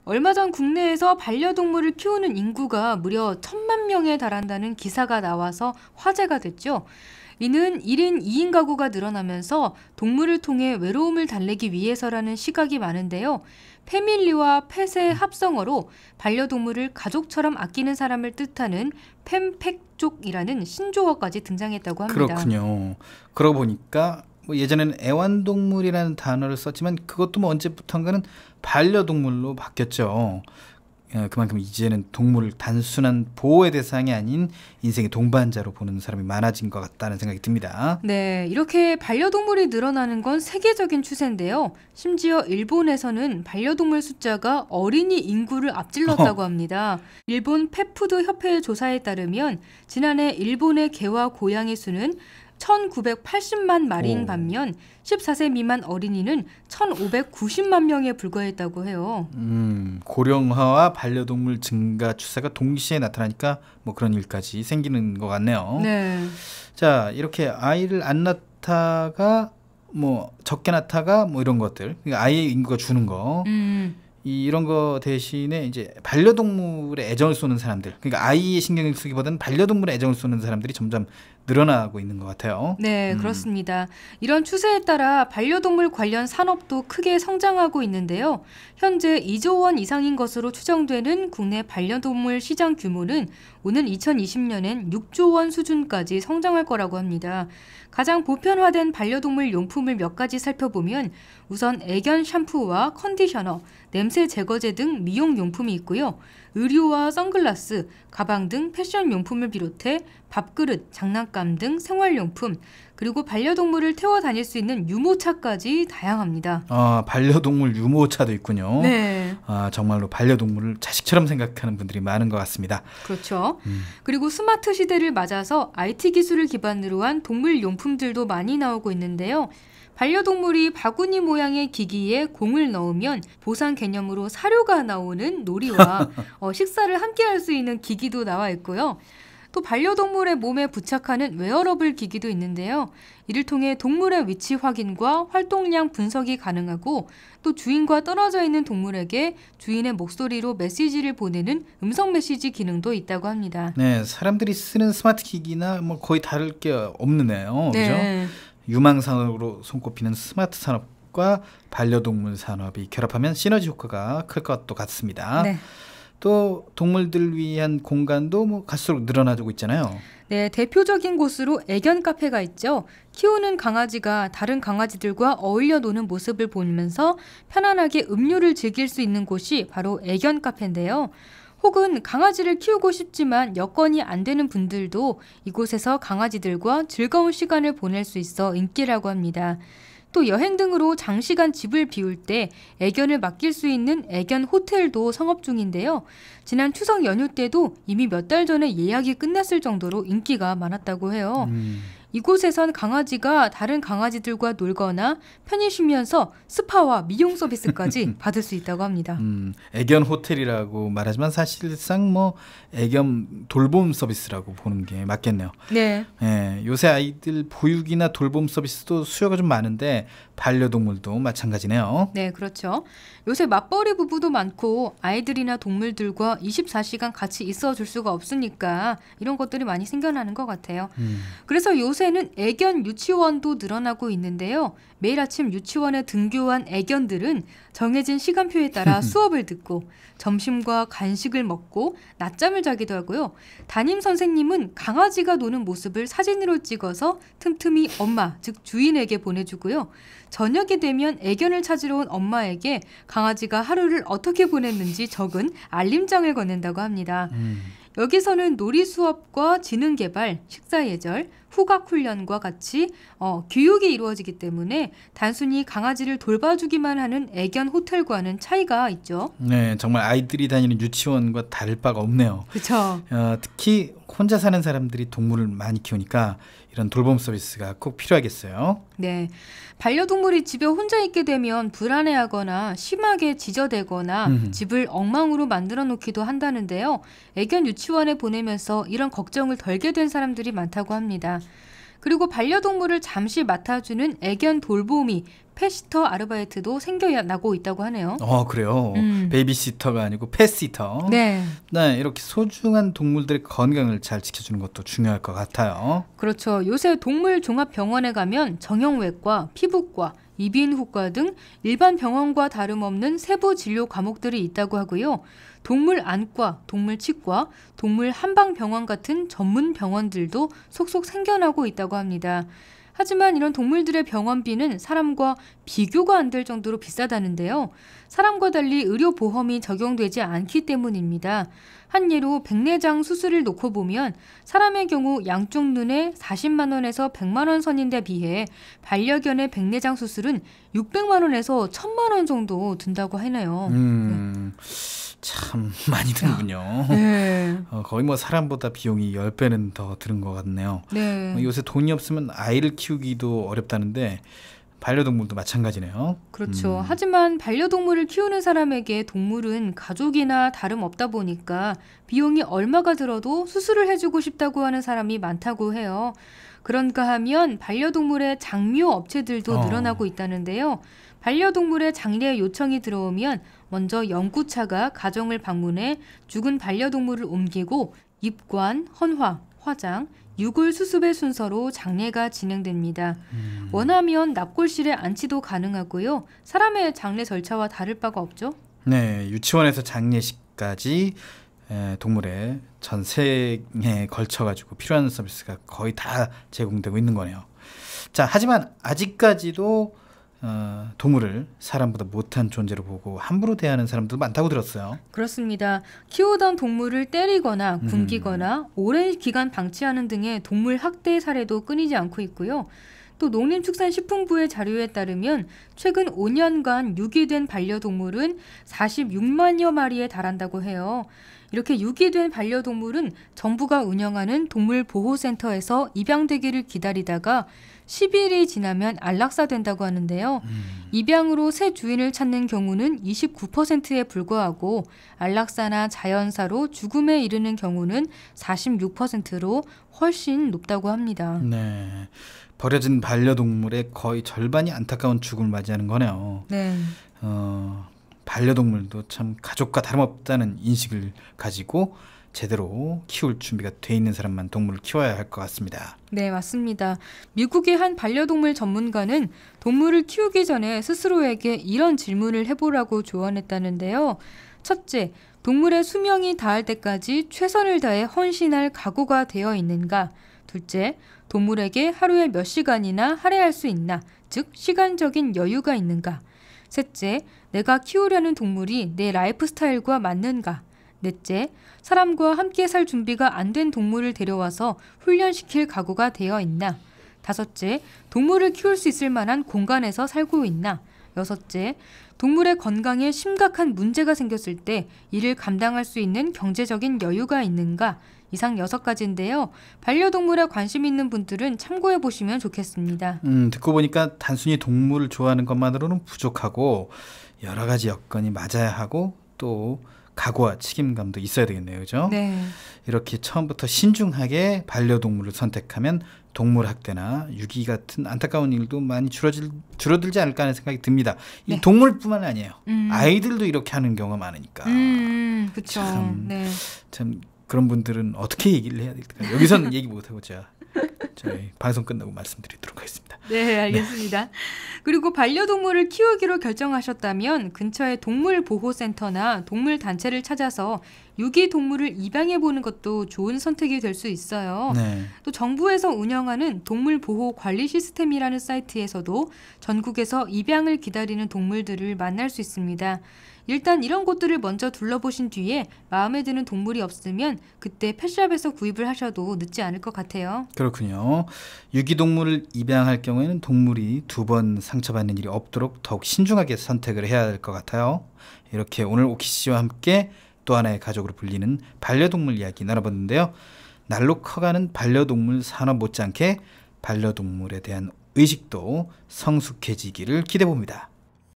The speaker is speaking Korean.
얼마 전 국내에서 반려동물을 키우는 인구가 무려 1,000만 명에 달한다는 기사가 나와서 화제가 됐죠. 이는 1인 2인 가구가 늘어나면서 동물을 통해 외로움을 달래기 위해서라는 시각이 많은데요. 패밀리와 펫의 합성어로 반려동물을 가족처럼 아끼는 사람을 뜻하는 펜팩족이라는 신조어까지 등장했다고 합니다. 그렇군요. 그러고 보니까 뭐 예전에는 애완동물이라는 단어를 썼지만 그것도 뭐 언제부턴가는 반려동물로 바뀌었죠. 그만큼 이제는 동물을 단순한 보호의 대상이 아닌 인생의 동반자로 보는 사람이 많아진 것 같다는 생각이 듭니다. 네, 이렇게 반려동물이 늘어나는 건 세계적인 추세인데요. 심지어 일본에서는 반려동물 숫자가 어린이 인구를 앞질렀다고 합니다. 일본 펫푸드 협회의 조사에 따르면 지난해 일본의 개와 고양이 수는 1,980만 마리인 반면 14세 미만 어린이는 1,590만 명에 불과했다고 해요. 고령화와 반려동물 증가 추세가 동시에 나타나니까 뭐 그런 일까지 생기는 것 같네요. 네. 자, 이렇게 아이를 안 낳다가 뭐 적게 낳다가 뭐 이런 것들, 그러니까 아이의 인구가 주는 거. 이런 거 대신에 이제 반려동물에 애정을 쏘는 사람들, 그러니까 아이의 신경을 쓰기보다는 반려동물에 애정을 쏘는 사람들이 점점 늘어나고 있는 것 같아요. 네, 그렇습니다. 이런 추세에 따라 반려동물 관련 산업도 크게 성장하고 있는데요. 현재 2조 원 이상인 것으로 추정되는 국내 반려동물 시장 규모는 오는 2020년엔 6조 원 수준까지 성장할 거라고 합니다. 가장 보편화된 반려동물 용품을 몇 가지 살펴보면 우선 애견 샴푸와 컨디셔너, 냄새 제거제 등 미용 용품이 있고요. 의류와 선글라스, 가방 등 패션 용품을 비롯해 밥그릇, 장난감 등 생활용품, 그리고 반려동물을 태워 다닐 수 있는 유모차까지 다양합니다. 아, 반려동물 유모차도 있군요. 네. 아, 정말로 반려동물을 자식처럼 생각하는 분들이 많은 것 같습니다. 그렇죠. 그리고 스마트 시대를 맞아서 IT 기술을 기반으로 한 동물 용품들도 많이 나오고 있는데요. 반려동물이 바구니 모양의 기기에 공을 넣으면 보상 개념으로 사료가 나오는 놀이와 식사를 함께 할 수 있는 기기도 나와 있고요. 또 반려동물의 몸에 부착하는 웨어러블 기기도 있는데요. 이를 통해 동물의 위치 확인과 활동량 분석이 가능하고 또 주인과 떨어져 있는 동물에게 주인의 목소리로 메시지를 보내는 음성 메시지 기능도 있다고 합니다. 네, 사람들이 쓰는 스마트 기기나 뭐 거의 다를 게 없네요. 네. 그죠? 유망 산업으로 손꼽히는 스마트 산업과 반려동물 산업이 결합하면 시너지 효과가 클 것도 같습니다. 네. 또 동물들 위한 공간도 뭐 갈수록 늘어나고 있잖아요. 네, 대표적인 곳으로 애견 카페가 있죠. 키우는 강아지가 다른 강아지들과 어울려 노는 모습을 보면서 편안하게 음료를 즐길 수 있는 곳이 바로 애견 카페인데요. 혹은 강아지를 키우고 싶지만 여건이 안 되는 분들도 이곳에서 강아지들과 즐거운 시간을 보낼 수 있어 인기라고 합니다. 또 여행 등으로 장시간 집을 비울 때 애견을 맡길 수 있는 애견 호텔도 성업 중인데요. 지난 추석 연휴 때도 이미 몇 달 전에 예약이 끝났을 정도로 인기가 많았다고 해요. 이곳에선 강아지가 다른 강아지들과 놀거나 편히 쉬면서 스파와 미용 서비스까지 받을 수 있다고 합니다. 애견 호텔이라고 말하지만 사실상 뭐 애견 돌봄 서비스라고 보는 게 맞겠네요. 네. 예, 요새 아이들 보육이나 돌봄 서비스도 수요가 좀 많은데 반려동물도 마찬가지네요. 네, 그렇죠. 요새 맞벌이 부부도 많고 아이들이나 동물들과 24시간 같이 있어줄 수가 없으니까 이런 것들이 많이 생겨나는 것 같아요. 그래서 요새는 애견 유치원도 늘어나고 있는데요. 매일 아침 유치원에 등교한 애견들은 정해진 시간표에 따라 수업을 듣고 점심과 간식을 먹고 낮잠을 자기도 하고요. 담임 선생님은 강아지가 노는 모습을 사진으로 찍어서 틈틈이 엄마, 즉 주인에게 보내주고요. 저녁이 되면 애견을 찾으러 온 엄마에게 강아지가 하루를 어떻게 보냈는지 적은 알림장을 건넨다고 합니다. 여기서는 놀이 수업과 지능 개발, 식사 예절, 후각 훈련과 같이 교육이 이루어지기 때문에 단순히 강아지를 돌봐주기만 하는 애견 호텔과는 차이가 있죠. 네, 정말 아이들이 다니는 유치원과 다를 바가 없네요. 그렇죠. 특히 혼자 사는 사람들이 동물을 많이 키우니까 이런 돌봄 서비스가 꼭 필요하겠어요. 네, 반려동물이 집에 혼자 있게 되면 불안해하거나 심하게 지저대거나 집을 엉망으로 만들어 놓기도 한다는데요. 애견 유치원에 보내면서 이런 걱정을 덜게 된 사람들이 많다고 합니다. 그리고 반려동물을 잠시 맡아주는 애견 돌보미, 펫시터 아르바이트도 생겨나고 있다고 하네요. 그래요? 베이비시터가 아니고 펫시터. 네. 네, 이렇게 소중한 동물들의 건강을 잘 지켜주는 것도 중요할 것 같아요. 그렇죠. 요새 동물 종합병원에 가면 정형외과, 피부과, 이비인후과 등 일반 병원과 다름없는 세부 진료 과목들이 있다고 하고요. 동물 안과, 동물 치과, 동물 한방병원 같은 전문 병원들도 속속 생겨나고 있다고 합니다. 하지만 이런 동물들의 병원비는 사람과 비교가 안 될 정도로 비싸다는데요. 사람과 달리 의료보험이 적용되지 않기 때문입니다. 한 예로 백내장 수술을 놓고 보면 사람의 경우 양쪽 눈에 40만 원에서 100만 원 선인데 비해 반려견의 백내장 수술은 600만 원에서 1000만 원 정도 든다고 하네요. 참 많이 드는군요. 네. 거의 뭐 사람보다 비용이 10배는 더 드는 것 같네요. 네. 요새 돈이 없으면 아이를 키우기도 어렵다는데 반려동물도 마찬가지네요. 그렇죠. 하지만 반려동물을 키우는 사람에게 동물은 가족이나 다름없다 보니까 비용이 얼마가 들어도 수술을 해주고 싶다고 하는 사람이 많다고 해요. 그런가 하면 반려동물의 장묘 업체들도 늘어나고 있다는데요. 반려동물의 장례 요청이 들어오면 먼저 연구차가 가정을 방문해 죽은 반려동물을 옮기고 입관, 헌화, 화장, 유골 수습의 순서로 장례가 진행됩니다. 원하면 납골실에 안치도 가능하고요. 사람의 장례 절차와 다를 바가 없죠. 네, 유치원에서 장례식까지 동물의 전생에 걸쳐가지고 필요한 서비스가 거의 다 제공되고 있는 거네요. 자, 하지만 아직까지도 동물을 사람보다 못한 존재로 보고 함부로 대하는 사람도 많다고 들었어요. 그렇습니다. 키우던 동물을 때리거나 굶기거나 오랜 기간 방치하는 등의 동물 학대 사례도 끊이지 않고 있고요. 또 농림축산식품부의 자료에 따르면 최근 5년간 유기된 반려동물은 46만여 마리에 달한다고 해요. 이렇게 유기된 반려동물은 정부가 운영하는 동물보호센터에서 입양되기를 기다리다가 10일이 지나면 안락사된다고 하는데요. 입양으로 새 주인을 찾는 경우는 29%에 불과하고 안락사나 자연사로 죽음에 이르는 경우는 46%로 훨씬 높다고 합니다. 네, 버려진 반려동물의 거의 절반이 안타까운 죽음을 맞이하는 거네요. 네. 반려동물도 참 가족과 다름없다는 인식을 가지고 제대로 키울 준비가 돼 있는 사람만 동물을 키워야 할 것 같습니다. 네, 맞습니다. 미국의 한 반려동물 전문가는 동물을 키우기 전에 스스로에게 이런 질문을 해보라고 조언했다는데요. 첫째, 동물의 수명이 닿을 때까지 최선을 다해 헌신할 각오가 되어 있는가? 둘째, 동물에게 하루에 몇 시간이나 할애할 수 있나? 즉, 시간적인 여유가 있는가? 셋째, 내가 키우려는 동물이 내 라이프 스타일과 맞는가? 넷째, 사람과 함께 살 준비가 안 된 동물을 데려와서 훈련시킬 각오가 되어 있나? 다섯째, 동물을 키울 수 있을 만한 공간에서 살고 있나? 여섯째, 동물의 건강에 심각한 문제가 생겼을 때 이를 감당할 수 있는 경제적인 여유가 있는가? 이상 6가지인데요. 반려동물에 관심 있는 분들은 참고해 보시면 좋겠습니다. 듣고 보니까 단순히 동물을 좋아하는 것만으로는 부족하고 여러 가지 여건이 맞아야 하고 또 각오와 책임감도 있어야 되겠네요. 그죠? 네. 이렇게 처음부터 신중하게 반려동물을 선택하면 동물 학대나 유기 같은 안타까운 일도 많이 줄어들지 않을까 하는 생각이 듭니다. 이 동물뿐만 아니에요. 아이들도 이렇게 하는 경우가 많으니까. 그렇죠. 참 그런 분들은 어떻게 얘기를 해야 될까요? 여기서는 얘기 못하고 제가 저희 방송 끝나고 말씀드리도록 하겠습니다. 네, 알겠습니다. 그리고 반려동물을 키우기로 결정하셨다면 근처의 동물보호센터나 동물단체를 찾아서 유기동물을 입양해보는 것도 좋은 선택이 될 수 있어요. 네. 또 정부에서 운영하는 동물보호관리 시스템이라는 사이트에서도 전국에서 입양을 기다리는 동물들을 만날 수 있습니다. 일단 이런 곳들을 먼저 둘러보신 뒤에 마음에 드는 동물이 없으면 그때 펫샵에서 구입을 하셔도 늦지 않을 것 같아요. 그렇군요. 유기동물을 입양할 경우에는 동물이 2번 상처받는 일이 없도록 더욱 신중하게 선택을 해야 할 것 같아요. 이렇게 오늘 오키 씨와 함께 또 하나의 가족으로 불리는 반려동물 이야기 나눠봤는데요. 날로 커가는 반려동물 산업 못지않게 반려동물에 대한 의식도 성숙해지기를 기대해봅니다.